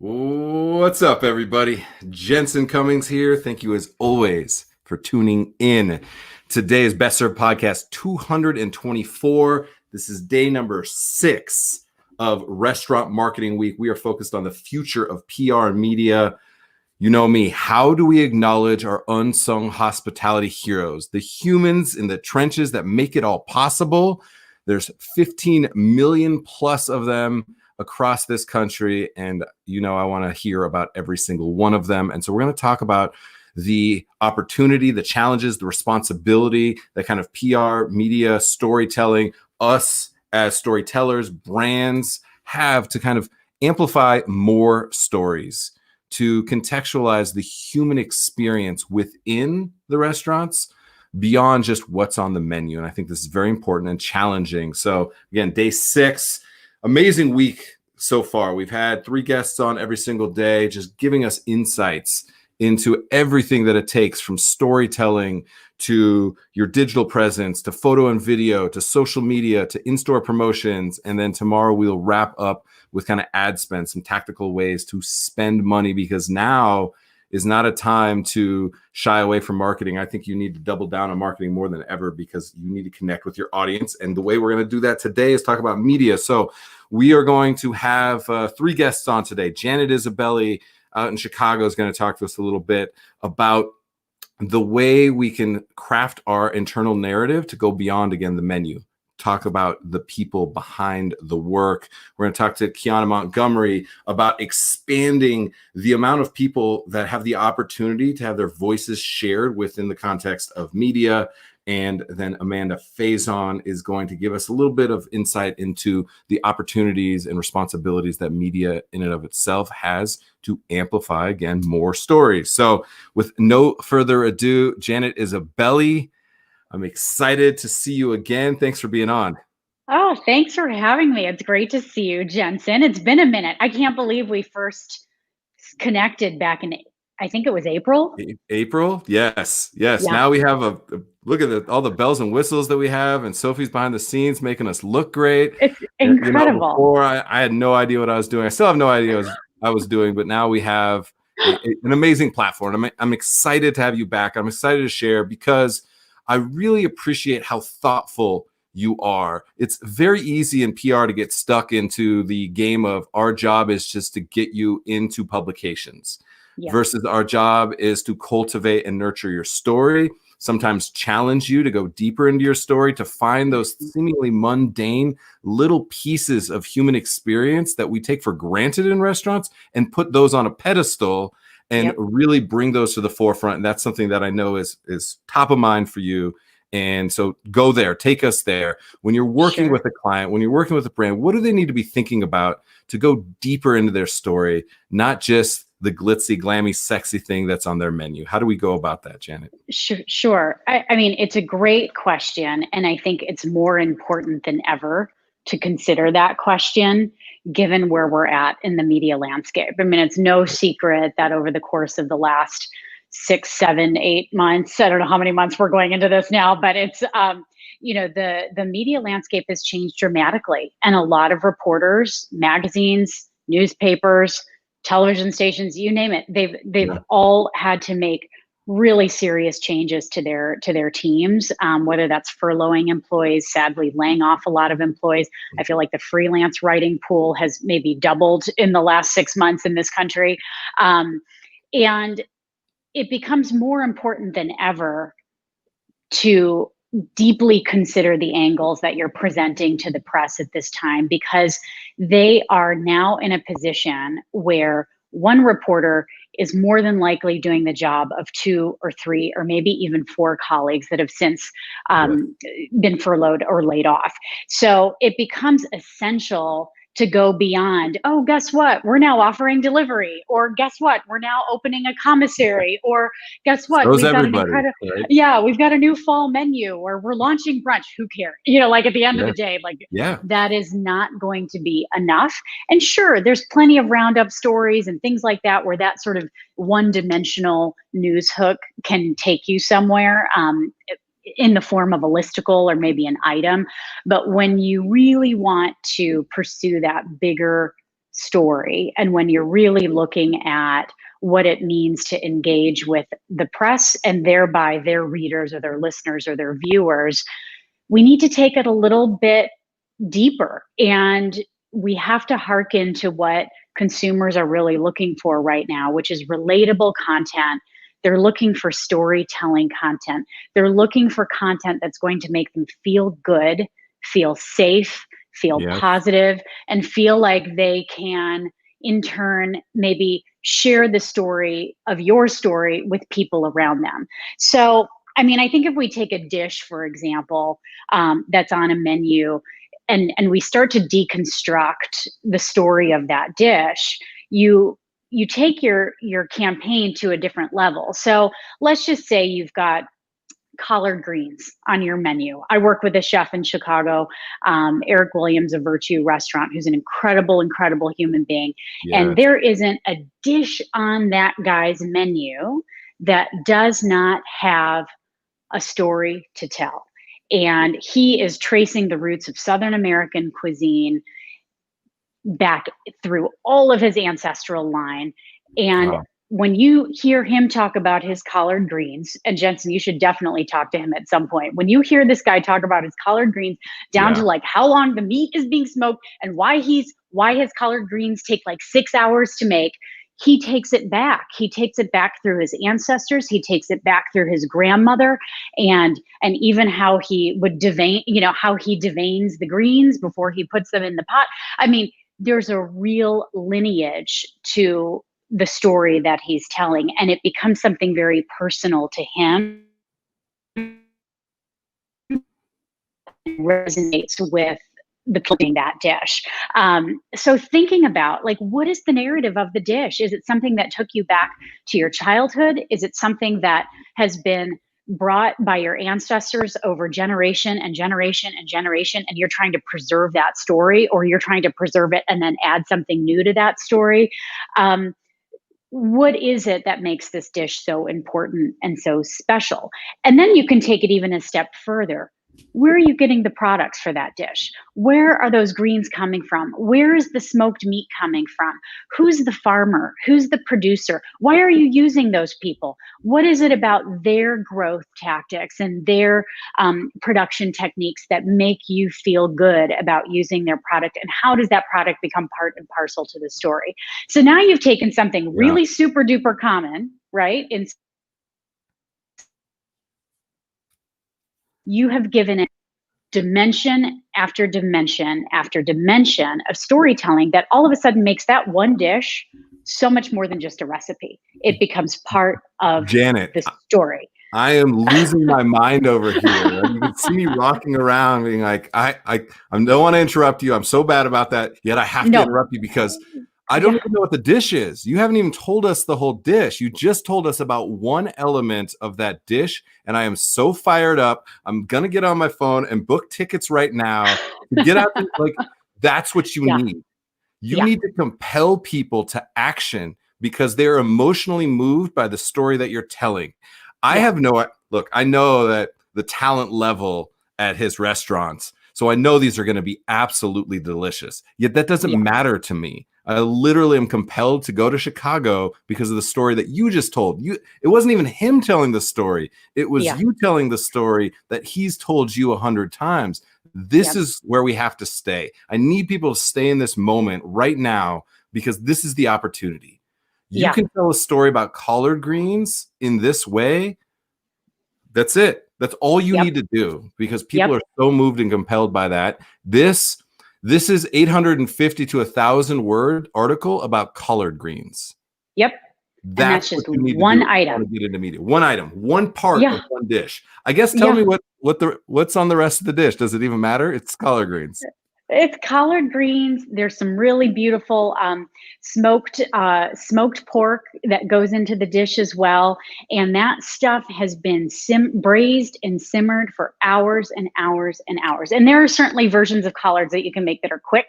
What's up, everybody? Jensen Cummings here. Thank you, as always, for tuning in. Today's Best Served Podcast 224. This is day number 6 of Restaurant Marketing Week. We are focused on the future of PR and media. You know me. How do we acknowledge our unsung hospitality heroes, the humans in the trenches that make it all possible? There's 15 million plus of them across this country, and I want to hear about every single one of them. And so we're going to talk about the opportunity, the challenges, the responsibility, that kind of PR, media, storytelling, us as storytellers, brands have to kind of amplify more stories, to contextualize the human experience within the restaurants beyond just what's on the menu. And I think this is very important and challenging. So again, day 6, amazing week so far. We've had 3 guests on every single day, just giving us insights into everything that it takes, from storytelling to your digital presence, to photo and video, to social media, to in-store promotions. And then tomorrow we'll wrap up with kind of ad spend, some tactical ways to spend money, because now is not a time to shy away from marketing. I think you need to double down on marketing more than ever, because you need to connect with your audience. And the way we're going to do that today is talk about media. So we are going to have 3 guests on today. Janet Isabelli out in Chicago is going to talk to us a little bit about the way we can craft our internal narrative to go beyond, again, the menu. Talk about the people behind the work. We're going to talk to Kiana Montgomery about expanding the amount of people that have the opportunity to have their voices shared within the context of media. And then Amanda Faison is going to give us a little bit of insight into the opportunities and responsibilities that media in and of itself has to amplify, again, more stories. So with no further ado, Janet Isabelli, I'm excited to see you again. Thanks for being on. Oh, thanks for having me. It's great to see you, Jensen. It's been a minute. I can't believe we first connected back in, I think it was April. April? Yes. Yeah. Now we have a look at all the bells and whistles that we have, and Sophie's behind the scenes making us look great. It's incredible. Before I had no idea what I was doing. I still have no idea what I was doing, but now we have an amazing platform. I'm excited to have you back. I'm excited to share, because I really appreciate how thoughtful you are. It's very easy in PR to get stuck into the game of our job is just to get you into publications, versus our job is to cultivate and nurture your story, sometimes challenge you to go deeper into your story, to find those seemingly mundane little pieces of human experience that we take for granted in restaurants and put those on a pedestal and really bring those to the forefront. And that's something that I know is top of mind for you. And so go there, take us there. When you're working with a client, when you're working with a brand, what do they need to be thinking about to go deeper into their story, not just the glitzy, glammy, sexy thing that's on their menu? How do we go about that, Janet? Sure. I mean, it's a great question. And I think it's more important than ever to consider that question, given where we're at in the media landscape. I mean, it's no secret that over the course of the last 6, 7, 8 months, I don't know how many months we're going into this now, but it's, the media landscape has changed dramatically. And a lot of reporters, magazines, newspapers, television stations, you name it, they've all had to make really serious changes to their teams, whether that's furloughing employees, sadly laying off a lot of employees. I feel like the freelance writing pool has maybe doubled in the last 6 months in this country. And it becomes more important than ever to deeply consider the angles that you're presenting to the press at this time, because they are now in a position where one reporter is more than likely doing the job of 2 or 3 or maybe even 4 colleagues that have since been furloughed or laid off. So it becomes essential to go beyond, oh, guess what? We're now offering delivery, or guess what? We're now opening a commissary, or guess what? We've got we've got a new fall menu, or we're launching brunch. Who cares? Like at the end of the day, that is not going to be enough. And sure, there's plenty of roundup stories and things like that where that sort of one-dimensional news hook can take you somewhere. In the form of a listicle or maybe an item. But when you really want to pursue that bigger story, and when you're really looking at what it means to engage with the press and thereby their readers or their listeners or their viewers, we need to take it a little bit deeper. And we have to hearken to what consumers are really looking for right now, which is relatable content. They're looking for storytelling content. They're looking for content that's going to make them feel good, feel safe, feel positive, and feel like they can, in turn, maybe share the story of your story with people around them. So, I mean, I think if we take a dish, for example, that's on a menu, and we start to deconstruct the story of that dish, you take your campaign to a different level. So let's just say you've got collard greens on your menu. I work with a chef in Chicago, Eric Williams of Virtue Restaurant, who's an incredible human being. And there isn't a dish on that guy's menu that does not have a story to tell. And he is tracing the roots of Southern American cuisine back through all of his ancestral line. And when you hear him talk about his collard greens, and Jensen, you should definitely talk to him at some point. When you hear this guy talk about his collard greens down to like how long the meat is being smoked and why his collard greens take like 6 hours to make, he takes it back. He takes it back through his ancestors. He takes it back through his grandmother, and even how he would devein, how he deveins the greens before he puts them in the pot. I mean, there's a real lineage to the story that he's telling, and it becomes something very personal to him. It resonates with the cooking that dish. So thinking about, like, what is the narrative of the dish? Is it something that took you back to your childhood? Is it something that has been brought by your ancestors over generation and generation and generation, and you're trying to preserve that story, or you're trying to preserve it and then add something new to that story? What is it that makes this dish so important and so special? And then you can take it even a step further. Where are you getting the products for that dish? Where are those greens coming from? Where is the smoked meat coming from? Who's the farmer? Who's the producer? Why are you using those people? What is it about their growth tactics and their production techniques that make you feel good about using their product? And how does that product become part and parcel to the story? So now you've taken something really super duper common, right? You have given it dimension after dimension after dimension of storytelling that all of a sudden makes that one dish so much more than just a recipe. It becomes part of the story. I am losing my mind over here. You can see me rocking around being like, I don't want to interrupt you. I'm so bad about that. Yet I have to interrupt you because I don't even know what the dish is. You haven't even told us the whole dish. You just told us about one element of that dish, and I am so fired up. I'm gonna get on my phone and book tickets right now to get out. Like, that's what you need. You need to compel people to action because they're emotionally moved by the story that you're telling. I have look. I know that the talent level at his restaurants, so I know these are going to be absolutely delicious. Yet that doesn't matter to me. I literally am compelled to go to Chicago because of the story that you just told. It wasn't even him telling the story. It was you telling the story that he's told you 100 times. This is where we have to stay. I need people to stay in this moment right now because this is the opportunity. You can tell a story about collard greens in this way. That's it. That's all you need to do because people are so moved and compelled by that. This is 850 to 1,000 word article about collard greens. That's just what you need one to do item. To get into media. One item, one part of one dish. I guess tell me what's on the rest of the dish. Does it even matter? It's collard greens. It's collard greens. There's some really beautiful smoked pork that goes into the dish as well. And that stuff has been braised and simmered for hours and hours and hours. And there are certainly versions of collards that you can make that are quick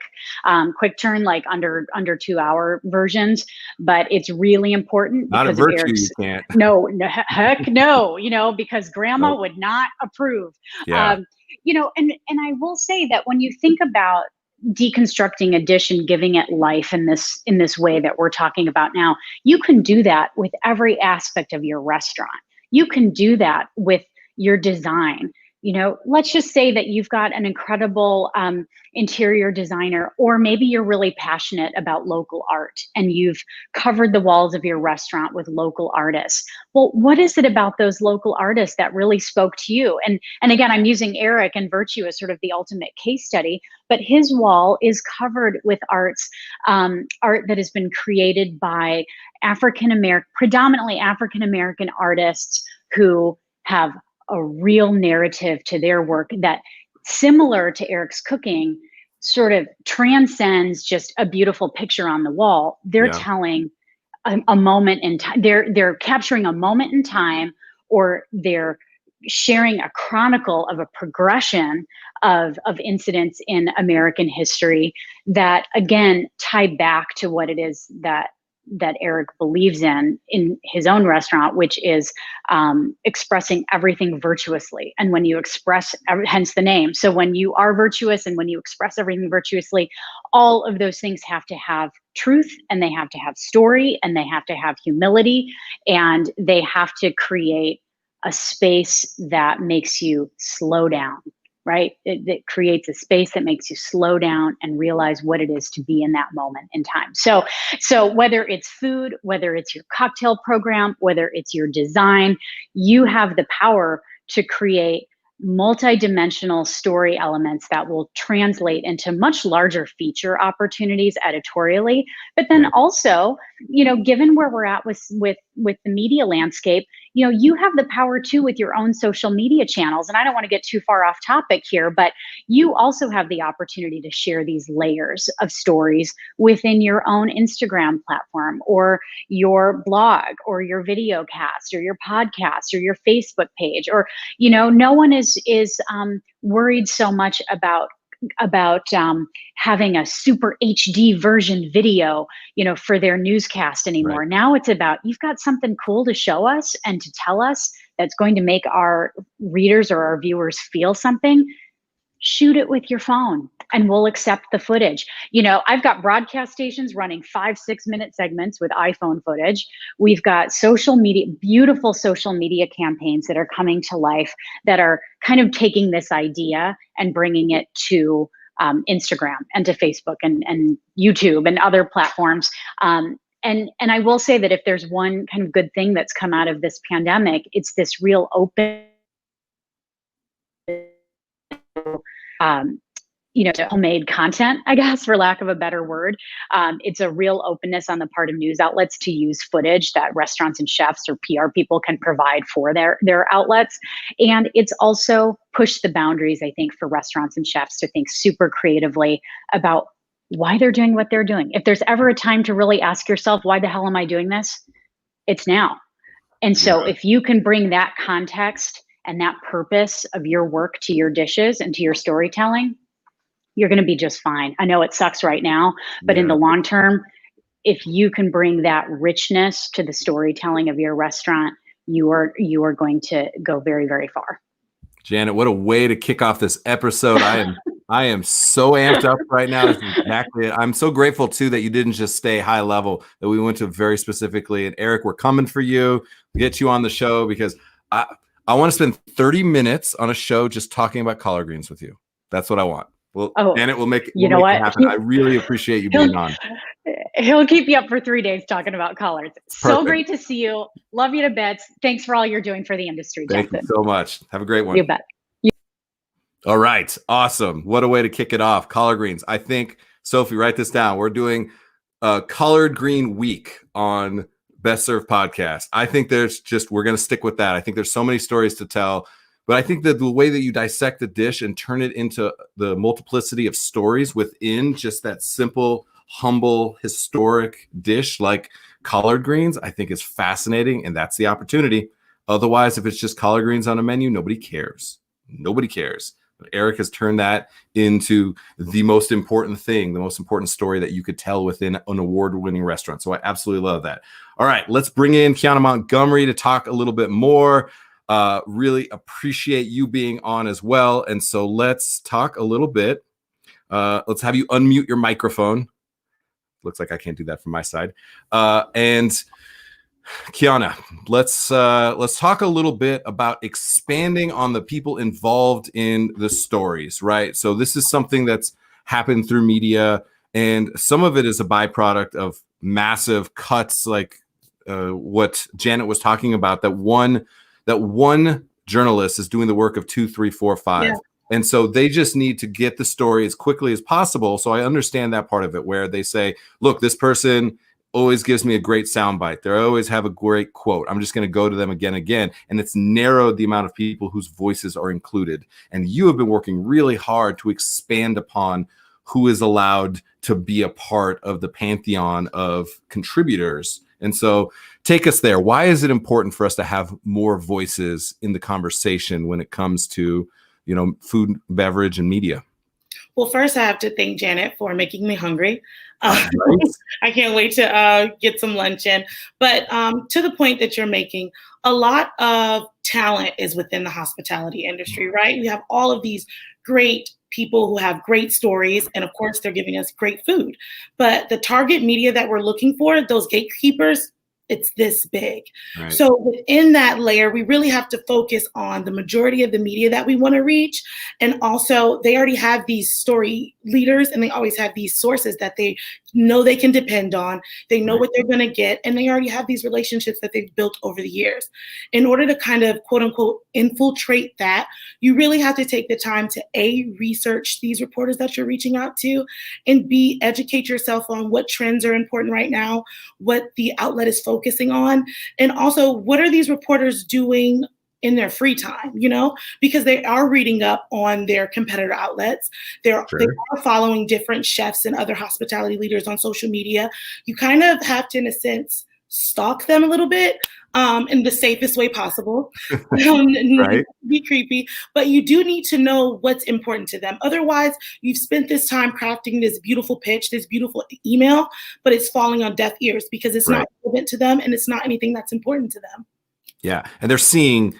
turn, like under 2 hour versions. But it's really important Not because a virtue, you can't. No, heck no. Because grandma would not approve. And I will say that when you think about deconstructing a dish and giving it life in this way that we're talking about now. You can do that with every aspect of your restaurant. You can do that with your design. Let's just say that you've got an incredible interior designer, or maybe you're really passionate about local art and you've covered the walls of your restaurant with local artists. Well, what is it about those local artists that really spoke to you? And again, I'm using Eric and Virtue as sort of the ultimate case study, but his wall is covered with art that has been created by predominantly African-American artists who have a real narrative to their work that, similar to Eric's cooking, sort of transcends just a beautiful picture on the wall. They're telling a moment in time. They're capturing a moment in time, or they're sharing a chronicle of a progression of incidents in American history that, again, tie back to what it is that Eric believes in his own restaurant, which is expressing everything virtuously. And when you express, hence the name. So when you are virtuous and when you express everything virtuously, all of those things have to have truth, and they have to have story, and they have to have humility, and they have to create a space that makes you slow down. Right? It creates a space that makes you slow down and realize what it is to be in that moment in time. So whether it's food, whether it's your cocktail program, whether it's your design, you have the power to create multi-dimensional story elements that will translate into much larger feature opportunities editorially. But then also, given where we're at with the media landscape, you have the power too with your own social media channels. And I don't want to get too far off topic here, but you also have the opportunity to share these layers of stories within your own Instagram platform, or your blog, or your video cast, or your podcast, or your Facebook page, or, no one is worried so much about having a super HD version video, for their newscast anymore. Right. Now it's about, you've got something cool to show us and to tell us that's going to make our readers or our viewers feel something. Shoot it with your phone and we'll accept the footage. I've got broadcast stations running 5-6 minute segments with iPhone footage. We've got social media, beautiful social media campaigns that are coming to life, that are kind of taking this idea and bringing it to Instagram and to Facebook and YouTube and other platforms. And I will say that if there's one kind of good thing that's come out of this pandemic, it's this real open, homemade content, I guess, for lack of a better word. It's a real openness on the part of news outlets to use footage that restaurants and chefs or PR people can provide for their outlets. And it's also pushed the boundaries, I think, for restaurants and chefs to think super creatively about why they're doing what they're doing. If there's ever a time to really ask yourself, why the hell am I doing this? It's now. And so if you can bring that context and that purpose of your work to your dishes and to your storytelling, you're going to be just fine. I know it sucks right now, but in the long term, if you can bring that richness to the storytelling of your restaurant, you are going to go very, very far. Janet, what a way to kick off this episode. I am so amped up right now. This is exactly it. I'm so grateful too that you didn't just stay high level, that we went to very specifically. And Eric, we're coming for you, get you on the show, because I want to spend 30 minutes on a show just talking about collard greens with you. That's what I want. Well, Janet, we'll make it happen. I really appreciate you being on. He'll keep you up for 3 days talking about collards. So great to see you. Love you to bits. Thanks for all you're doing for the industry, Thank Jensen. you so much. Have a great one. You bet. All right. Awesome. What a way to kick it off. Collard greens. I think, Sophie, write this down. We're doing a collard green week on Best Served Podcast. I think we're going to stick with that. I think there's so many stories to tell. But I think that the way that you dissect the dish and turn it into the multiplicity of stories within just that simple, humble, historic dish like collard greens, I think is fascinating. And that's the opportunity. Otherwise, if it's just collard greens on a menu, nobody cares. Nobody cares. But Eric has turned that into the most important thing, the most important story that you could tell within an award-winning restaurant. So I absolutely love that. All right, let's bring in Kiana Montgomery to talk a little bit more. Really appreciate you being on as well. And so let's talk a little bit Let's have you unmute your microphone. Looks like I can't do that from my side. And Kiana, let's talk a little bit about expanding on the people involved in the stories, right? So this is something that's happened through media, and some of it is a byproduct of massive cuts, like what Janet was talking about. That one journalist is doing the work of 2, 3, 4, 5. Yeah. And so they just need to get the story as quickly as possible. So I understand that part of it, where they say, look, this person always gives me a great soundbite. They always have a great quote. I'm just going to go to them again and again. And it's narrowed the amount of people whose voices are included. And you have been working really hard to expand upon who is allowed to be a part of the pantheon of contributors. And so take us there. Why is it important for us to have more voices in the conversation when it comes to, food, beverage, and media? Well, first, I have to thank Janet for making me hungry. I can't wait to get some lunch in. But to the point that you're making, a lot of talent is within the hospitality industry, right? We have all of these great people who have great stories. And of course, they're giving us great food. But the target media that we're looking for, those gatekeepers, it's this big. Right. So within that layer, we really have to focus on the majority of the media that we want to reach. And also, they already have these story leaders, and they always have these sources that they know they can depend on. They know what they're going to get, and they already have these relationships that they've built over the years. In order to kind of, quote unquote, infiltrate that, you really have to take the time to A, research these reporters that you're reaching out to, and B, educate yourself on what trends are important right now, what the outlet is focusing on, and also what are these reporters doing in their free time, because they are reading up on their competitor outlets. They are following different chefs and other hospitality leaders on social media. You kind of have to, in a sense, stalk them a little bit in the safest way possible. Right. Be creepy, but you do need to know what's important to them. Otherwise, you've spent this time crafting this beautiful pitch, this beautiful email, but it's falling on deaf ears because it's not relevant to them and it's not anything that's important to them. Yeah. And they're seeing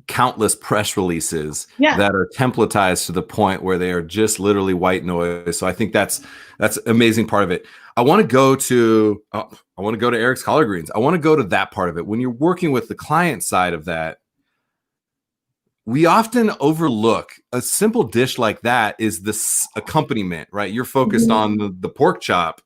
countless press releases that are templatized to the point where they are just literally white noise. So I think that's an amazing part of it. I want to go to Eric's collard greens. I want to go to that part of it. When you're working with the client side of that, we often overlook a simple dish like that is this accompaniment, right? You're focused on the pork chop,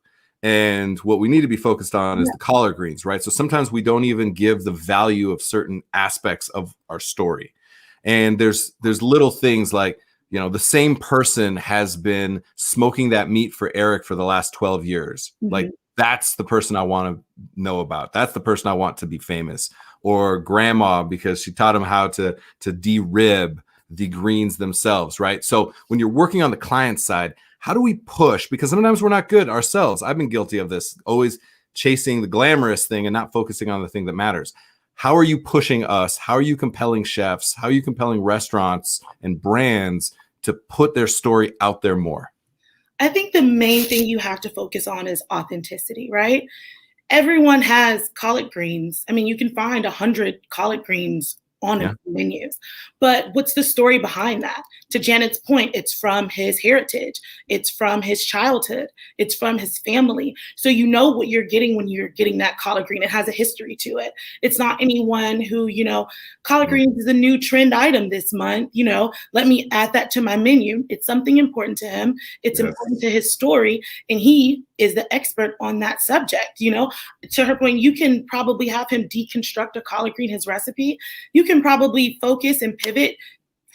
and what we need to be focused on is the collard greens, right? So sometimes we don't even give the value of certain aspects of our story. And there's little things like, the same person has been smoking that meat for Eric for the last 12 years. Like, that's the person I want to know about. That's the person I want to be famous. Or grandma, because she taught him how to de-rib the greens themselves, right? So when you're working on the client side, how do we push? Because sometimes we're not good ourselves. I've been guilty of this, always chasing the glamorous thing and not focusing on the thing that matters. How are you pushing us? How are you compelling chefs? How are you compelling restaurants and brands to put their story out there more? I think the main thing you have to focus on is authenticity, right? Everyone has collard greens. I mean, you can find 100 collard greens on menus. But what's the story behind that? To Janet's point, it's from his heritage. It's from his childhood. It's from his family. So you know what you're getting when you're getting that collard green. It has a history to it. It's not anyone who, collard greens is a new trend item this month. Let me add that to my menu. It's something important to him. It's important to his story. And he is the expert on that subject. To her point, you can probably have him deconstruct a collard green, his recipe. You can probably focus and pivot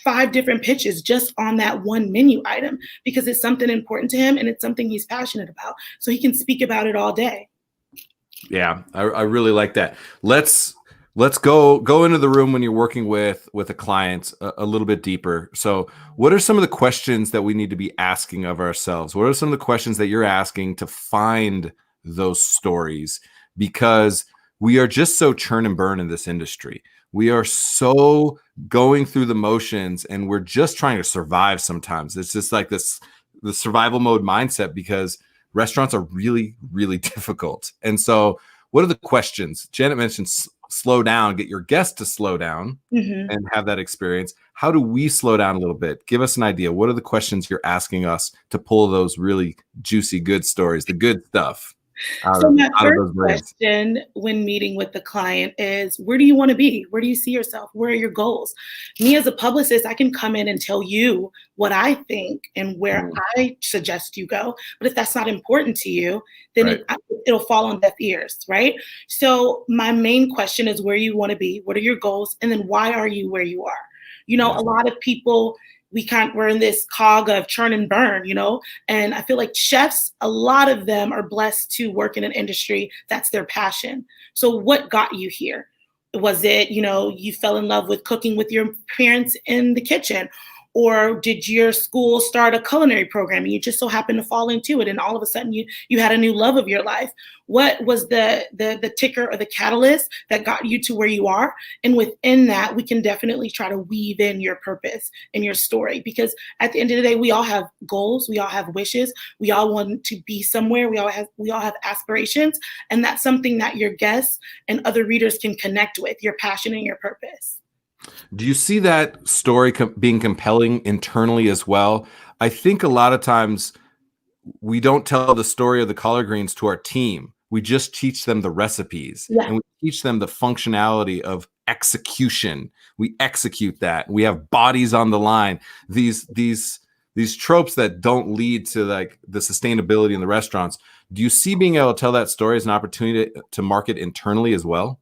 5 different pitches just on that one menu item because it's something important to him and it's something he's passionate about. So he can speak about it all day. Yeah, I really like that. Let's go into the room when you're working with a client a little bit deeper. So what are some of the questions that we need to be asking of ourselves? What are some of the questions that you're asking to find those stories? Because we are just so churn and burn in this industry. We are so going through the motions and we're just trying to survive sometimes. It's just like the survival mode mindset because restaurants are really, really difficult. And so what are the questions? Janet mentioned slow down, get your guests to slow down and have that experience. How do we slow down a little bit? Give us an idea. What are the questions you're asking us to pull those really juicy, good stories, the good stuff So my out of first those brains? question when meeting with the client is, where do you want to be? Where do you see yourself? Where are your goals? Me as a publicist, I can come in and tell you what I think and where I suggest you go. But if that's not important to you, then it'll fall on deaf ears, right? So my main question is where you want to be, what are your goals, and then why are you where you are? You know, a lot of people, we're in this cog of churn and burn, you know, and I feel like chefs, a lot of them are blessed to work in an industry that's their passion. So what got you here? Was it, you know, you fell in love with cooking with your parents in the kitchen? Or did your school start a culinary program and you just so happened to fall into it and all of a sudden you had a new love of your life? What was the ticker or the catalyst that got you to where you are? And within that, we can definitely try to weave in your purpose and your story, because at the end of the day, we all have goals, we all have wishes, we all want to be somewhere, we all have aspirations, and that's something that your guests and other readers can connect with, your passion and your purpose. Do you see that story being compelling internally as well? I think a lot of times we don't tell the story of the collard greens to our team. We just teach them the recipes and we teach them the functionality of execution. We execute that. We have bodies on the line. These tropes that don't lead to like the sustainability in the restaurants. Do you see being able to tell that story as an opportunity to market internally as well?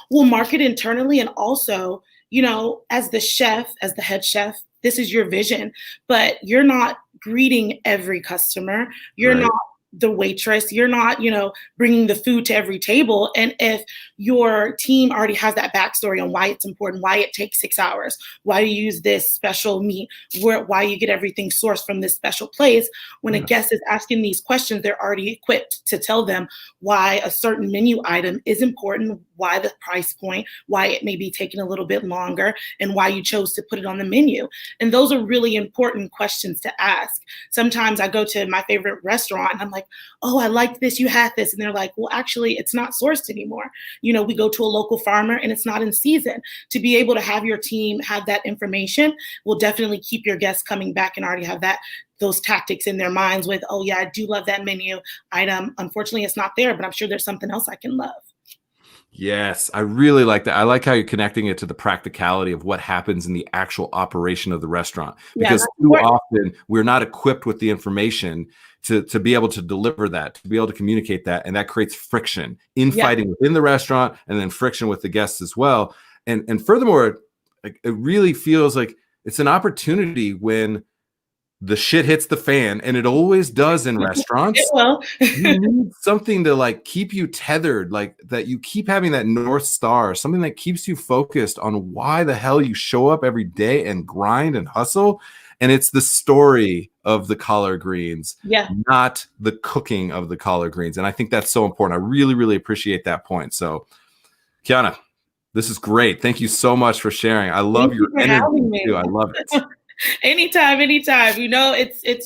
We'll market internally, and also, you know, as the chef, as the head chef, this is your vision, but you're not greeting every customer. You're not the waitress. You're not, you know, bringing the food to every table. And if your team already has that backstory on why it's important, why it takes 6 hours, why you use this special meat, why you get everything sourced from this special place, when a guest is asking these questions, they're already equipped to tell them why a certain menu item is important, why the price point, why it may be taking a little bit longer, and why you chose to put it on the menu. And those are really important questions to ask. Sometimes I go to my favorite restaurant and I'm like, oh, I like this, you had this. And they're like, well, actually, it's not sourced anymore. You know, we go to a local farmer and it's not in season. To be able to have your team have that information will definitely keep your guests coming back and already have those tactics in their minds with, oh yeah, I do love that menu item. Unfortunately, it's not there, but I'm sure there's something else I can love. Yes, I really like that. I like how you're connecting it to the practicality of what happens in the actual operation of the restaurant. Because too often we're not equipped with the information to be able to deliver that, to be able to communicate that. And that creates friction, infighting within the restaurant and then friction with the guests as well. And furthermore, it really feels like it's an opportunity when the shit hits the fan, and it always does in restaurants. You need something to like keep you tethered, like that you keep having that North Star, something that keeps you focused on why the hell you show up every day and grind and hustle. And it's the story of the collard greens, not the cooking of the collard greens. And I think that's so important. I really, really appreciate that point. So, Kiana, this is great. Thank you so much for sharing. I love your energy too. I love it. Anytime. You know,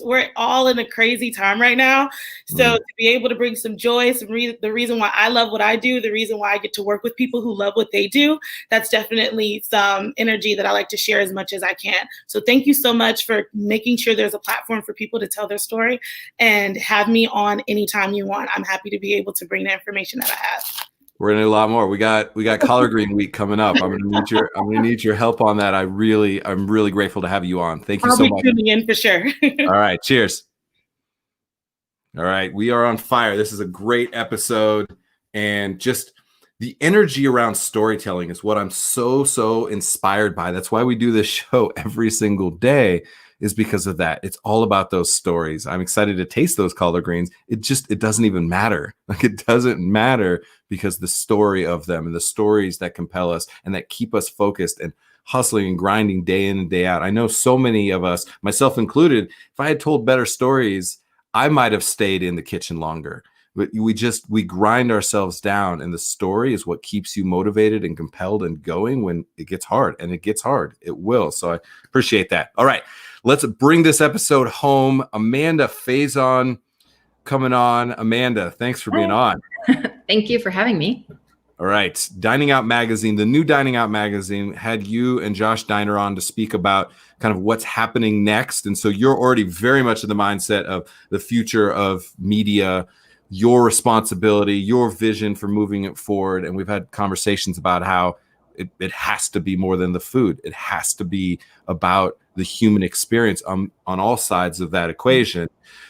we're all in a crazy time right now. So to be able to bring some joy, the reason why I love what I do, the reason why I get to work with people who love what they do, that's definitely some energy that I like to share as much as I can. So thank you so much for making sure there's a platform for people to tell their story, and have me on anytime you want. I'm happy to be able to bring the information that I have. We're gonna do a lot more. We got collard green week coming up. I'm gonna need your help on that. I'm really grateful to have you on. Thank you so much. I'll be tuning in for sure. All right, cheers. All right, we are on fire. This is a great episode, and just the energy around storytelling is what I'm so inspired by. That's why we do this show every single day, is because of that. It's all about those stories. I'm excited to taste those collard greens. It doesn't even matter. Like, it doesn't matter, because the story of them and the stories that compel us and that keep us focused and hustling and grinding day in and day out. I know so many of us, myself included, if I had told better stories, I might have stayed in the kitchen longer. But we grind ourselves down, and the story is what keeps you motivated and compelled and going when it gets hard. And it gets hard. It will. So I appreciate that. All right, let's bring this episode home. Amanda Faison coming on. Amanda, thanks for being on. Thank you for having me. All right. Dining Out Magazine, the new Dining Out Magazine, had you and Josh Diner on to speak about kind of what's happening next. And so you're already very much in the mindset of the future of media, your responsibility, your vision for moving it forward. And we've had conversations about how it has to be more than the food. It has to be about the human experience on all sides of that equation.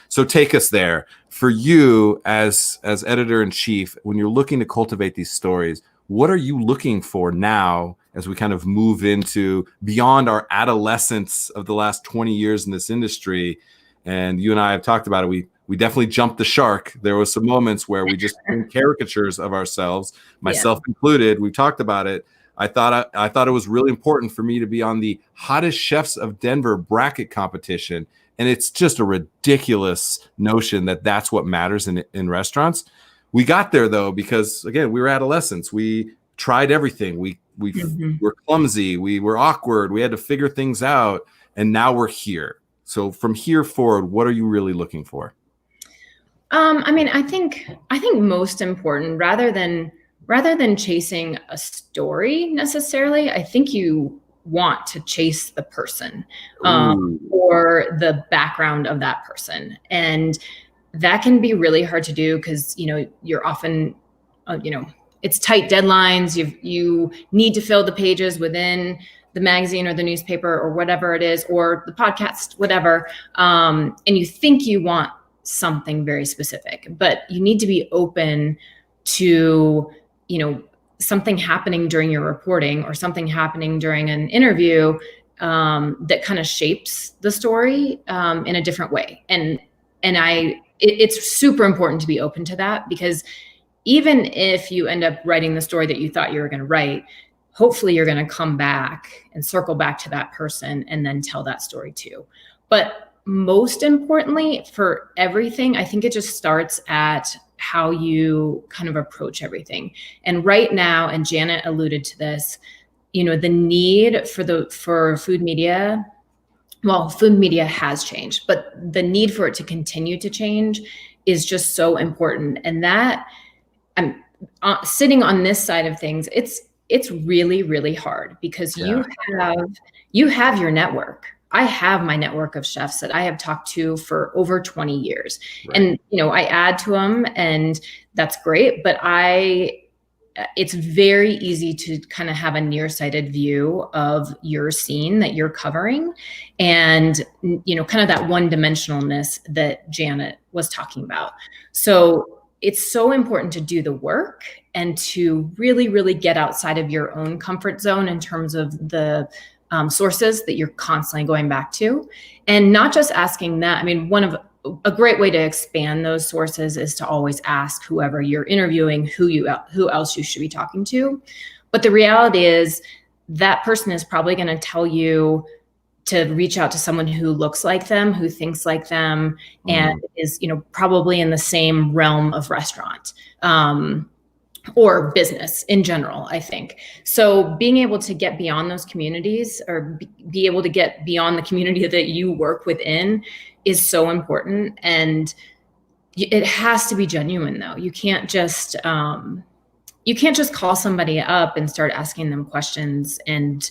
So take us there. For you as editor-in-chief, when you're looking to cultivate these stories, what are you looking for now as we kind of move into beyond our adolescence of the last 20 years in this industry? And you and I have talked about it. We definitely jumped the shark. There was some moments where we just caricatures of ourselves, myself included. We talked about it. I thought it was really important for me to be on the hottest chefs of Denver bracket competition. And it's just a ridiculous notion that that's what matters in restaurants. We got there, though, because, again, we were adolescents. We tried everything. We were clumsy. We were awkward. We had to figure things out. And now we're here. So from here forward, what are you really looking for? I think most important, rather than chasing a story necessarily, I think you want to chase the person or the background of that person. And that can be really hard to do because, you're often, it's tight deadlines. You need to fill the pages within the magazine or the newspaper or whatever it is, or the podcast, whatever. And you think you want something very specific, but you need to be open to, something happening during your reporting or something happening during an interview that kind of shapes the story in a different way. And it's super important to be open to that, because even if you end up writing the story that you thought you were going to write, hopefully you're going to come back and circle back to that person and then tell that story too. But most importantly for everything, I think it just starts at how you kind of approach everything. And right now, and Janet alluded to this, the need for food media, well, food media has changed, but the need for it to continue to change is just so important. And that, I'm sitting on this side of things, it's really, really hard because you have your network. I have my network of chefs that I have talked to for over 20 years. Right. And, I add to them, and that's great. But it's very easy to kind of have a nearsighted view of your scene that you're covering, and, kind of that one-dimensionalness that Janet was talking about. So it's so important to do the work and to really, really get outside of your own comfort zone in terms of the sources that you're constantly going back to, and not just asking that. I mean, a great way to expand those sources is to always ask whoever you're interviewing who else you should be talking to. But the reality is that person is probably going to tell you to reach out to someone who looks like them, who thinks like them, and is, probably in the same realm of restaurant. Or business in general, I think. So being able to get beyond those communities, or be able to get beyond the community that you work within, is so important. And it has to be genuine, though. You can't just call somebody up and start asking them questions and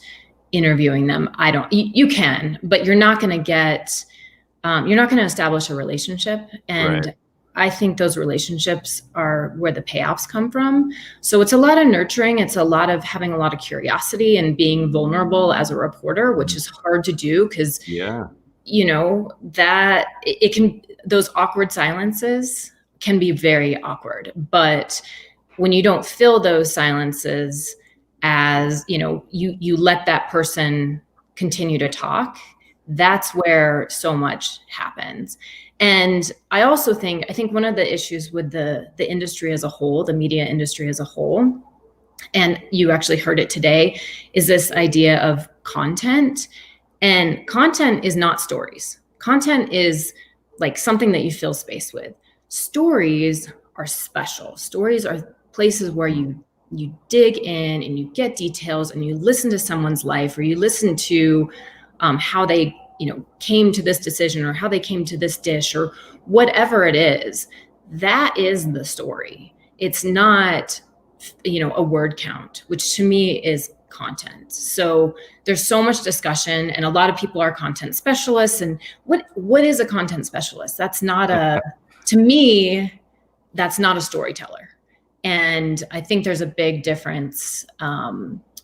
interviewing them. You can, but you're not going to establish a relationship. And right. I think those relationships are where the payoffs come from. So it's a lot of nurturing. It's a lot of having a lot of curiosity and being vulnerable as a reporter, which is hard to do because, that it can, those awkward silences can be very awkward. But when you don't fill those silences as, you let that person continue to talk, that's where so much happens. And I also think one of the issues with the industry as a whole, the media industry as a whole, and you actually heard it today, is this idea of content. And content is not stories. Content is like something that you fill space with. Stories are special. Stories are places where you dig in and you get details and you listen to someone's life, or you listen to how they came to this decision, or how they came to this dish, or whatever it is. That is the story. It's not a word count, which to me is content. So there's so much discussion, and a lot of people are content specialists. And what is a content specialist? That's not to me, that's not a storyteller. And I think there's a big difference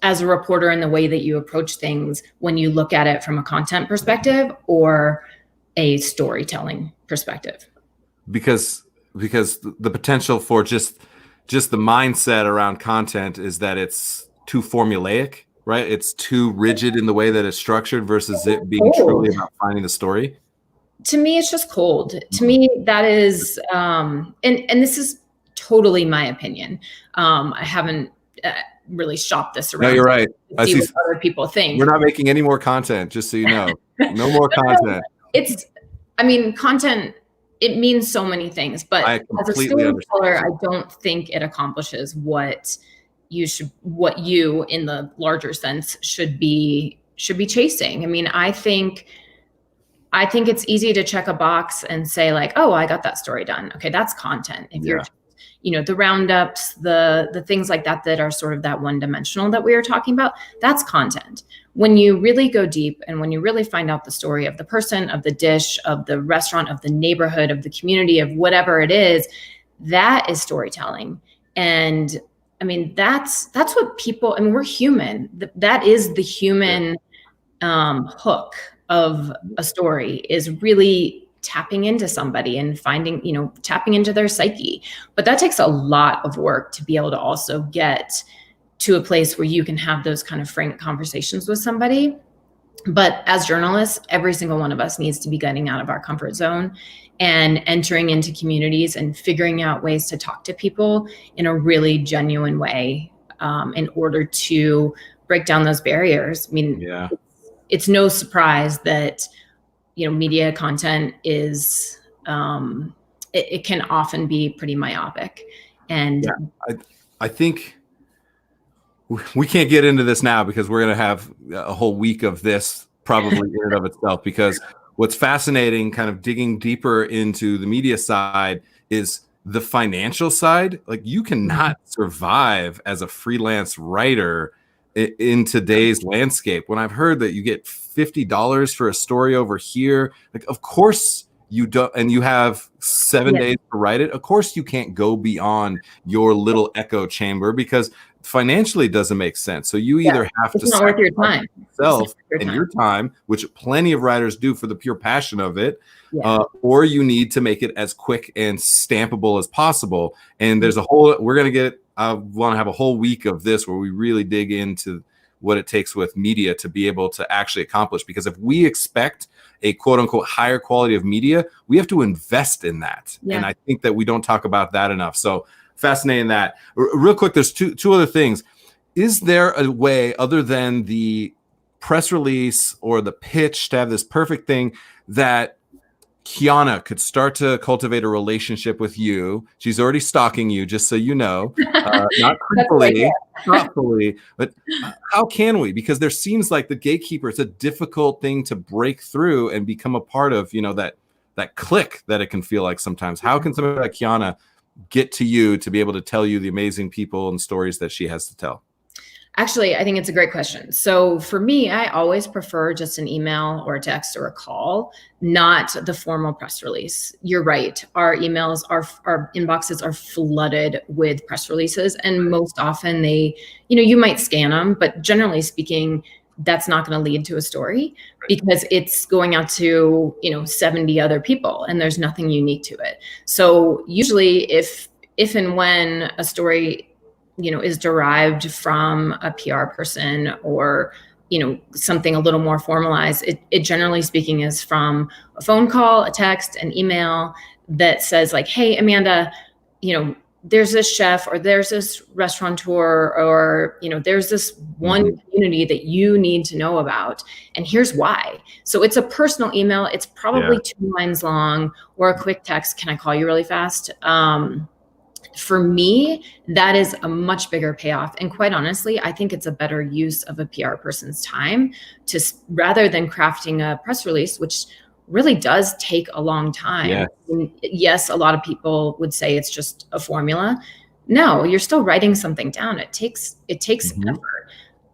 as a reporter in the way that you approach things when you look at it from a content perspective or a storytelling perspective. Because the potential for just the mindset around content is that it's too formulaic, right? It's too rigid in the way that it's structured versus it being truly about finding the story. To me, it's just cold. To me, that is, and this is totally my opinion. I haven't really shopped this around. No, you're right. I see what other people think. We're not making any more content, just so you know. No more content. Content, it means so many things, but as a storyteller, I don't think it accomplishes what you in the larger sense should be chasing. I mean, I think it's easy to check a box and say like, oh, I got that story done. Okay, that's content. If you're the roundups, the things like that are sort of that one-dimensional that we were talking about, that's content. When you really go deep and when you really find out the story of the person, of the dish, of the restaurant, of the neighborhood, of the community, of whatever it is, that is storytelling. And I mean, that's what people, I mean, we're human. That is the human hook of a story, is really tapping into somebody and finding, tapping into their psyche. But that takes a lot of work to be able to also get to a place where you can have those kind of frank conversations with somebody. But as journalists, every single one of us needs to be getting out of our comfort zone and entering into communities and figuring out ways to talk to people in a really genuine way in order to break down those barriers. I mean, it's no surprise that media content is it can often be pretty myopic. And I think we can't get into this now because we're going to have a whole week of this probably in and of itself, because what's fascinating, kind of digging deeper into the media side, is the financial side. Like, you cannot survive as a freelance writer in today's landscape. When I've heard that you get $50 for a story over here, like, of course you don't, and you have 7 days to write it. Of course you can't go beyond your little echo chamber, because financially it doesn't make sense. So you either have to sacrifice yourself and your time, which plenty of writers do for the pure passion of it, or you need to make it as quick and stampable as possible. And there's I want to have a whole week of this where we really dig into what it takes with media to be able to actually accomplish. Because if we expect a quote unquote higher quality of media, we have to invest in that. And I think that we don't talk about that enough. So fascinating that. Real quick, there's two other things. Is there a way other than the press release or the pitch to have this perfect thing that Kiana could start to cultivate a relationship with you? She's already stalking you, just so you know, not creepily, thoughtfully, but how can we? Because there seems like the gatekeeper, it's a difficult thing to break through and become a part of, that clique that it can feel like sometimes. How can somebody like Kiana get to you to be able to tell you the amazing people and stories that she has to tell? Actually, I think it's a great question. So for me, I always prefer just an email or a text or a call, not the formal press release. You're right. Our emails, our inboxes are flooded with press releases. And most often you might scan them, but generally speaking, that's not going to lead to a story because it's going out to, 70 other people and there's nothing unique to it. So usually if and when a story is derived from a PR person or, something a little more formalized, it generally speaking is from a phone call, a text, an email that says like, hey, Amanda, there's this chef or there's this restaurateur or, there's this one community that you need to know about. And here's why. So it's a personal email. It's probably 2 lines long, or a quick text. Can I call you really fast? For me, that is a much bigger payoff. And quite honestly, I think it's a better use of a PR person's time rather than crafting a press release, which really does take a long time. Yeah. Yes, a lot of people would say it's just a formula. No, you're still writing something down. It takes Mhm. effort.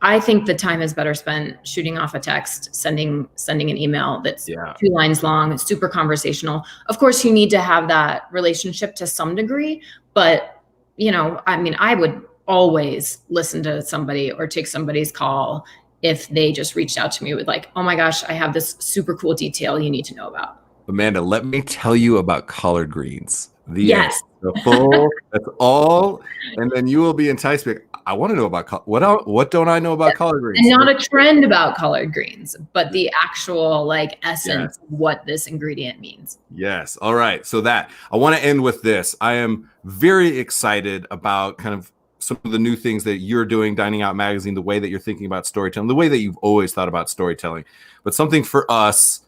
I think the time is better spent shooting off a text, sending an email that's Yeah. 2 lines long, super conversational. Of course, you need to have that relationship to some degree, but I mean, I would always listen to somebody or take somebody's call if they just reached out to me with like, "Oh my gosh, I have this super cool detail you need to know about." Amanda, let me tell you about collard greens. The end. Yes. That's all. And then you will be enticed. I want to know about what don't I know about collard greens? And not a trend about collard greens, but the actual like essence of what this ingredient means. Yes. All right. So I want to end with this. I am very excited about kind of some of the new things that you're doing, Dining Out Magazine, the way that you're thinking about storytelling, the way that you've always thought about storytelling. But something for us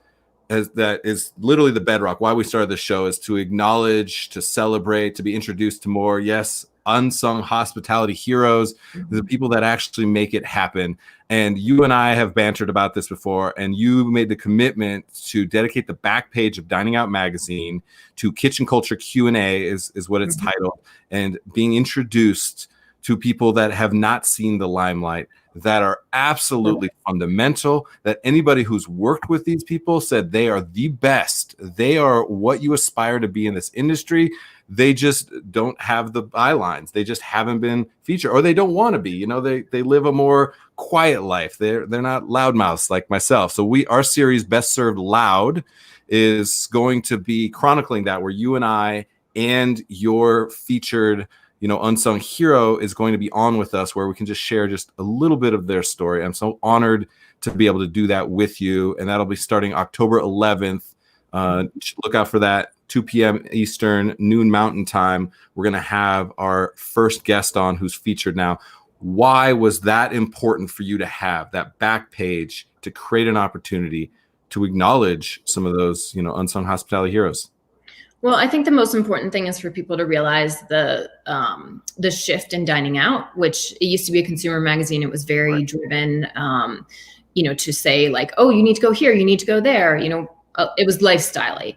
that is literally the bedrock, why we started this show, is to acknowledge, to celebrate, to be introduced to more, yes, unsung hospitality heroes, the people that actually make it happen. And you and I have bantered about this before, and you made the commitment to dedicate the back page of Dining Out Magazine to Kitchen Culture Q&A is what it's titled, and being introduced to people that have not seen the limelight, that are absolutely fundamental, that anybody who's worked with these people said they are the best. They are what you aspire to be in this industry. They just don't have the bylines. They just haven't been featured, or they don't want to be. They live a more quiet life. They're not loudmouths like myself. So our series Best Served Loud is going to be chronicling that, where you and I and your featured unsung hero is going to be on with us, where we can just share just a little bit of their story. I'm so honored to be able to do that with you. And that'll be starting October 11th. Look out for that, 2 p.m. Eastern, noon Mountain Time. We're going to have our first guest on who's featured now. Why was that important for you to have that back page, to create an opportunity to acknowledge some of those, unsung hospitality heroes? Well, I think the most important thing is for people to realize the shift in dining out, which it used to be a consumer magazine. It was very driven, to say like, oh, you need to go here, you need to go there. It was lifestyle-y.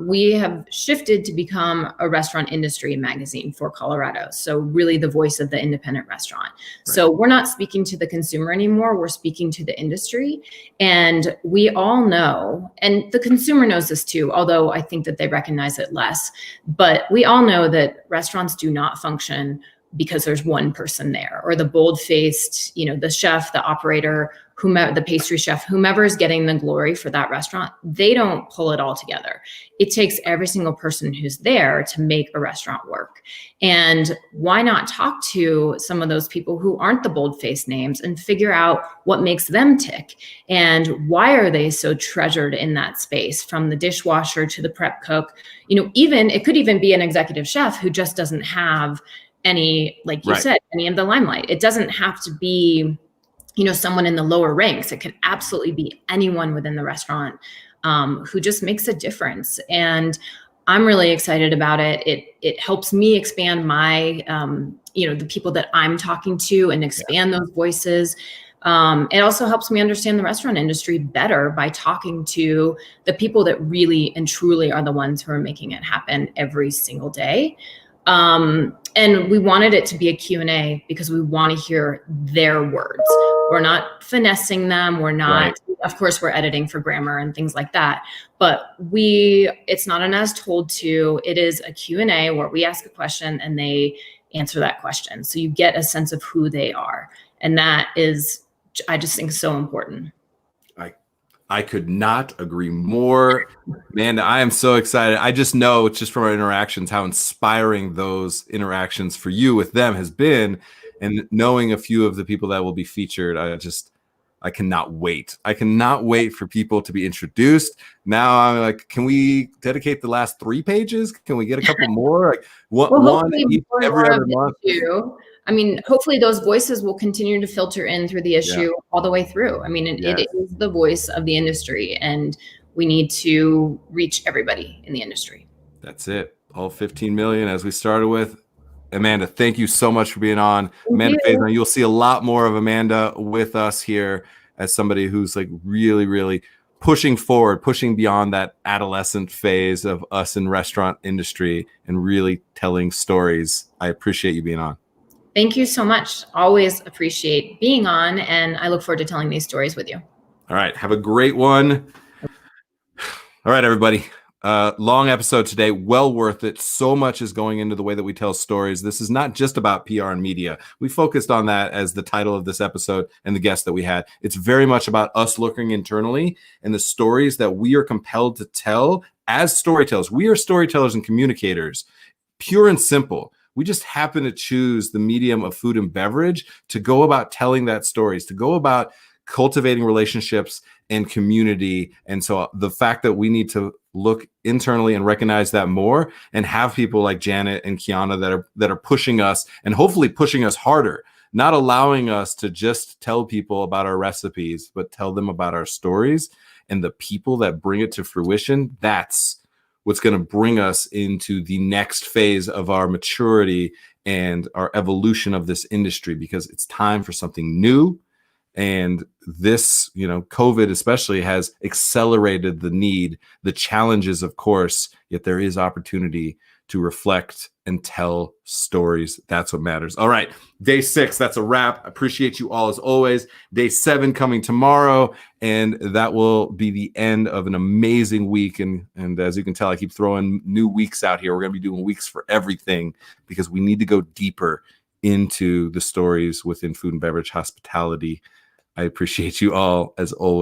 We have shifted to become a restaurant industry magazine for Colorado. So really the voice of the independent restaurant. Right. So we're not speaking to the consumer anymore. We're speaking to the industry. And we all know, and the consumer knows this too, although I think that they recognize it less, but we all know that restaurants do not function because there's one person there, or the bold-faced, the chef, the operator, the pastry chef, whomever is getting the glory for that restaurant, they don't pull it all together. It takes every single person who's there to make a restaurant work. And why not talk to some of those people who aren't the bold-faced names and figure out what makes them tick, and why are they so treasured in that space, from the dishwasher to the prep cook. It could even be an executive chef who just doesn't have any, like you said, any of the limelight. It doesn't have to be, someone in the lower ranks. It could absolutely be anyone within the restaurant who just makes a difference. And I'm really excited about it. It helps me expand my, the people that I'm talking to, and expand those voices. It also helps me understand the restaurant industry better by talking to the people that really and truly are the ones who are making it happen every single day. And we wanted it to be a Q&A because we want to hear their words. We're not finessing them. We're not, of course, we're editing for grammar and things like that. But it's not an as told to, it is a Q&A where we ask a question and they answer that question. So you get a sense of who they are. And that is, I just think, so important. I could not agree more. Man, I am so excited. I just know, just from our interactions, how inspiring those interactions for you with them has been. And knowing a few of the people that will be featured, I cannot wait. I cannot wait for people to be introduced. Now I'm like, can we dedicate the last 3 pages? Can we get a couple more? Like one every other month. I mean, hopefully those voices will continue to filter in through the issue all the way through. I mean, it is the voice of the industry, and we need to reach everybody in the industry. That's it. All 15 million, as we started with. Amanda, thank you so much for being on. Amanda Faison, you'll see a lot more of Amanda with us here as somebody who's like really, really pushing forward, pushing beyond that adolescent phase of us in restaurant industry and really telling stories. I appreciate you being on. Thank you so much. Always appreciate being on, and I look forward to telling these stories with you. All right. Have a great one. All right, everybody. Long episode today. Well worth it. So much is going into the way that we tell stories. This is not just about PR and media. We focused on that as the title of this episode and the guests that we had. It's very much about us looking internally and the stories that we are compelled to tell as storytellers. We are storytellers and communicators, pure and simple. We just happen to choose the medium of food and beverage to go about telling that stories, to go about cultivating relationships and community. And so the fact that we need to look internally and recognize that more and have people like Janet and Kiana that are pushing us and hopefully pushing us harder, not allowing us to just tell people about our recipes, but tell them about our stories and the people that bring it to fruition. That's what's going to bring us into the next phase of our maturity and our evolution of this industry, because it's time for something new. And this, COVID especially has accelerated the need, the challenges, of course, yet there is opportunity to reflect and tell stories. That's what matters. All right. Day 6, that's a wrap. Appreciate you all as always. Day 7 coming tomorrow, and that will be the end of an amazing week. And as you can tell, I keep throwing new weeks out here. We're going to be doing weeks for everything because we need to go deeper into the stories within food and beverage hospitality. I appreciate you all as always.